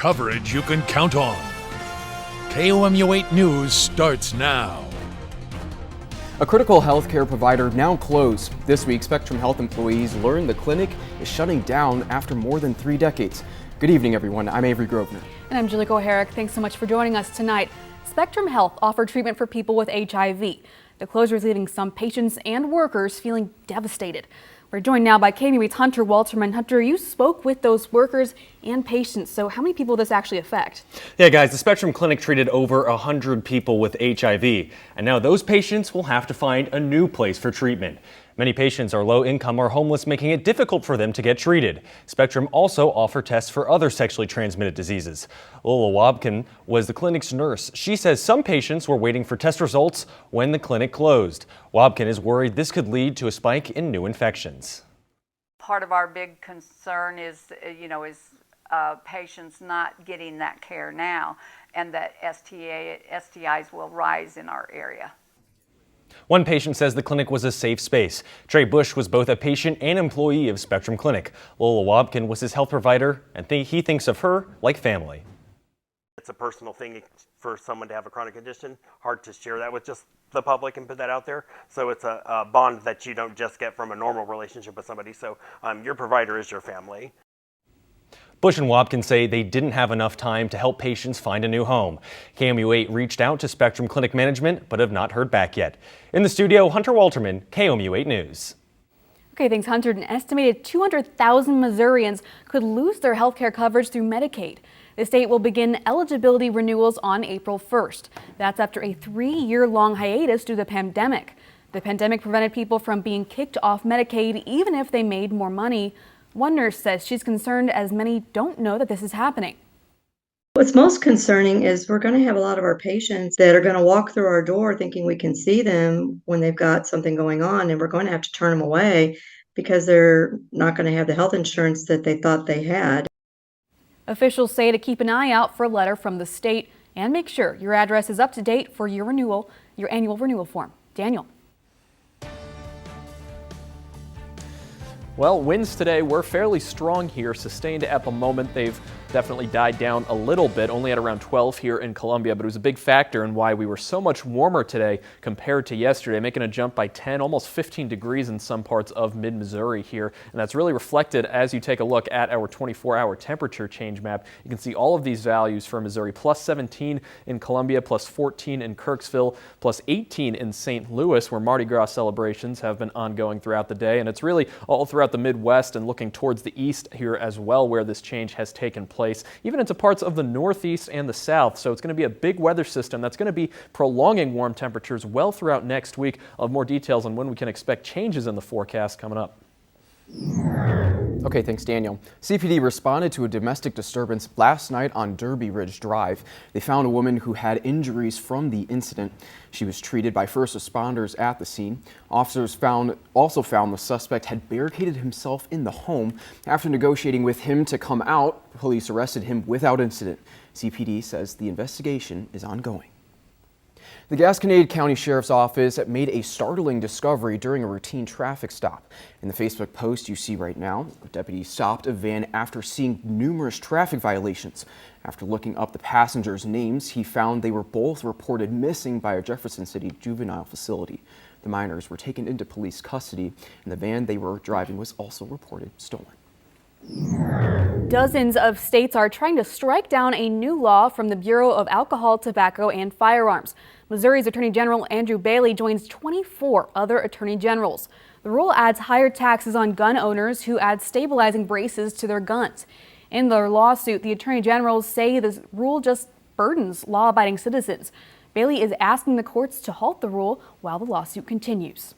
coverage you can count on. KOMU 8 News starts now. A critical healthcare provider now closed. This week, Spectrum Health employees learned the clinic is shutting down after more than 3 decades. Good evening, everyone. I'm Avery Grosvenor. And I'm Julie Herrick. Thanks so much for joining us tonight. Spectrum Health offered treatment for people with HIV. The closure is leaving some patients and workers feeling devastated. We're joined now by KOMU 8's Hunter Walterman. Hunter, you spoke with those workers and patients, so how many people does this actually affect? Yeah, guys, the Spectrum Clinic treated over 100 people with HIV, and now those patients will have to find a new place for treatment. Many patients are low income or homeless, making it difficult for them to get treated. Spectrum also offer tests for other sexually transmitted diseases. Lola Wobkin was the clinic's nurse. She says some patients were waiting for test results when the clinic closed. Wobkin is worried this could lead to a spike in new infections. Part of our big concern is patients not getting that care now, and that STIs will rise in our area. One patient says the clinic was a safe space. Trey Bush was both a patient and employee of Spectrum Clinic. Lola Wobkin was his health provider, and he thinks of her like family. It's a personal thing for someone to have a chronic condition. Hard to share that with just the public and put that out there. So it's a bond that you don't just get from a normal relationship with somebody. So your provider is your family. Bush and Wobkin say they didn't have enough time to help patients find a new home. KOMU 8 reached out to Spectrum Clinic management, but have not heard back yet. In the studio, Hunter Walterman, KOMU 8 News. Okay, thanks, Hunter. An estimated 200,000 Missourians could lose their health care coverage through Medicaid. The state will begin eligibility renewals on April 1st. That's after a 3-year-long hiatus due to the pandemic. The pandemic prevented people from being kicked off Medicaid even if they made more money. One nurse says she's concerned as many don't know that this is happening. What's most concerning is we're going to have a lot of our patients that are going to walk through our door thinking we can see them when they've got something going on, and we're going to have to turn them away because they're not going to have the health insurance that they thought they had. Officials say to keep an eye out for a letter from the state and make sure your address is up to date for your annual renewal form. Daniel. Well, winds today were fairly strong here, sustained at the moment. They've definitely died down a little bit, only at around 12 here in Columbia, but it was a big factor in why we were so much warmer today compared to yesterday, making a jump by 10, almost 15 degrees in some parts of mid-Missouri here. And that's really reflected as you take a look at our 24-hour temperature change map. You can see all of these values for Missouri: plus 17 in Columbia, plus 14 in Kirksville, plus 18 in St. Louis, where Mardi Gras celebrations have been ongoing throughout the day. And it's really all throughout the Midwest and looking towards the east here as well, where this change has taken place, even into parts of the Northeast and the South. So it's going to be a big weather system that's going to be prolonging warm temperatures well throughout next week. I'll have more details on when we can expect changes in the forecast coming up. Okay, thanks, Daniel. CPD responded to a domestic disturbance last night on Derby Ridge Drive. They found a woman who had injuries from the incident. She was treated by first responders at the scene. Officers also found the suspect had barricaded himself in the home. After negotiating with him to come out, police arrested him without incident. CPD says the investigation is ongoing. The Gasconade County Sheriff's Office made a startling discovery during a routine traffic stop. In the Facebook post you see right now, deputies stopped a van after seeing numerous traffic violations. After looking up the passengers' names, he found they were both reported missing by a Jefferson City juvenile facility. The minors were taken into police custody, and the van they were driving was also reported stolen. Dozens of states are trying to strike down a new law from the Bureau of Alcohol, Tobacco, and Firearms. Missouri's Attorney General Andrew Bailey joins 24 other attorney generals. The rule adds higher taxes on gun owners who add stabilizing braces to their guns. In their lawsuit, the attorney generals say this rule just burdens law-abiding citizens. Bailey is asking the courts to halt the rule while the lawsuit continues.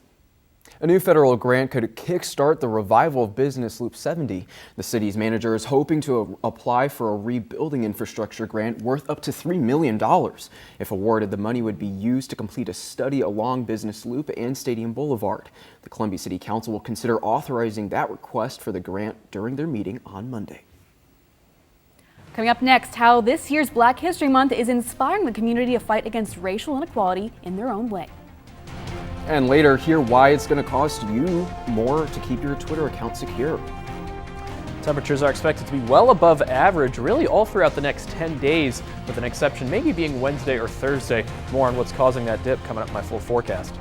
A new federal grant could kickstart the revival of Business Loop 70. The city's manager is hoping to apply for a rebuilding infrastructure grant worth up to $3 million. If awarded, the money would be used to complete a study along Business Loop and Stadium Boulevard. The Columbia City Council will consider authorizing that request for the grant during their meeting on Monday. Coming up next, how this year's Black History Month is inspiring the community to fight against racial inequality in their own way. And later, hear why it's going to cost you more to keep your Twitter account secure. Temperatures are expected to be well above average really all throughout the next 10 days, with an exception maybe being Wednesday or Thursday. More on what's causing that dip coming up in my full forecast.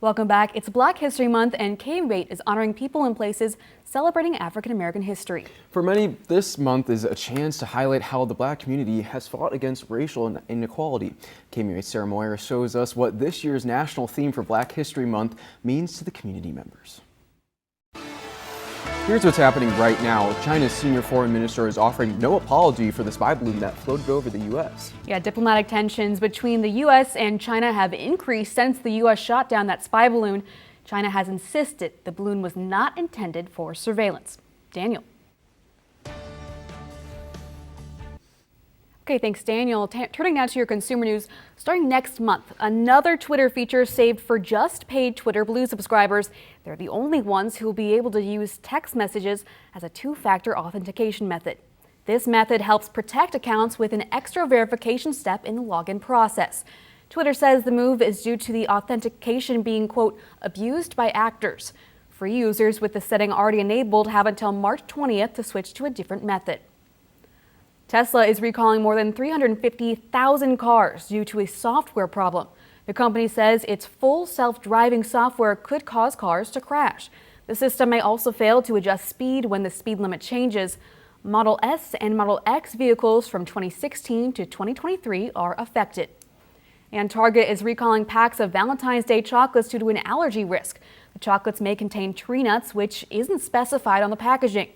Welcome back. It's Black History Month, and KUM8 is honoring people and places celebrating African American history. For many, this month is a chance to highlight how the Black community has fought against racial inequality. KUM8's Sarah Moyer shows us what this year's national theme for Black History Month means to the community members. Here's what's happening right now. China's senior foreign minister is offering no apology for the spy balloon that floated over the U.S. Yeah, diplomatic tensions between the U.S. and China have increased since the U.S. shot down that spy balloon. China has insisted the balloon was not intended for surveillance. Daniel. Okay, thanks, Daniel. Turning now to your consumer news. Starting next month, another Twitter feature saved for just paid Twitter Blue subscribers. They're the only ones who will be able to use text messages as a two-factor authentication method. This method helps protect accounts with an extra verification step in the login process. Twitter says the move is due to the authentication being, quote, abused by actors. Free users with the setting already enabled have until March 20th to switch to a different method. Tesla is recalling more than 350,000 cars due to a software problem. The company says its full self-driving software could cause cars to crash. The system may also fail to adjust speed when the speed limit changes. Model S and Model X vehicles from 2016 to 2023 are affected. And Target is recalling packs of Valentine's Day chocolates due to an allergy risk. The chocolates may contain tree nuts, which isn't specified on the packaging.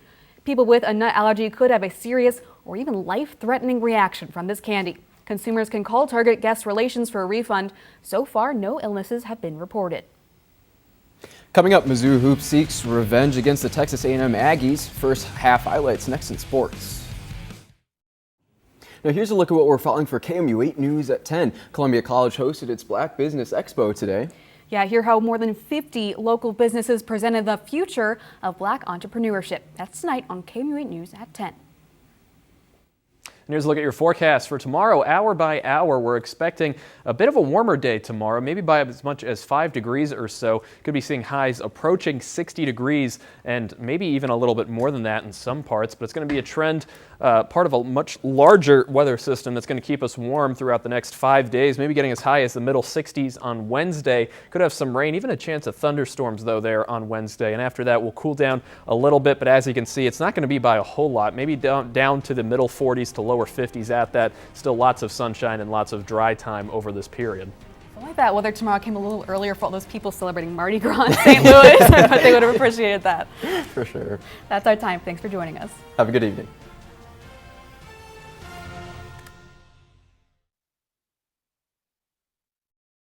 People with a nut allergy could have a serious or even life-threatening reaction from this candy. Consumers can call Target Guest Relations for a refund. So far, no illnesses have been reported. Coming up, Mizzou Hoops seeks revenge against the Texas A&M Aggies. First half highlights next in sports. Now here's a look at what we're following for KMU8 News at 10. Columbia College hosted its Black Business Expo today. Yeah, hear how more than 50 local businesses presented the future of Black entrepreneurship. That's tonight on KMU8 News at 10. And here's a look at your forecast for tomorrow. Hour by hour, we're expecting a bit of a warmer day tomorrow, maybe by as much as 5 degrees or so. Could be seeing highs approaching 60 degrees and maybe even a little bit more than that in some parts. But it's going to be a trend, part of a much larger weather system that's going to keep us warm throughout the next 5 days, maybe getting as high as the middle 60s on Wednesday. Could have some rain, even a chance of thunderstorms, though, there on Wednesday. And after that, we'll cool down a little bit. But as you can see, it's not going to be by a whole lot, maybe down to the middle 40s to lower 50s at that. Still lots of sunshine and lots of dry time over this period. I feel like that weather tomorrow came a little earlier for all those people celebrating Mardi Gras in St. Louis, but they would have appreciated that. For sure. That's our time. Thanks for joining us. Have a good evening.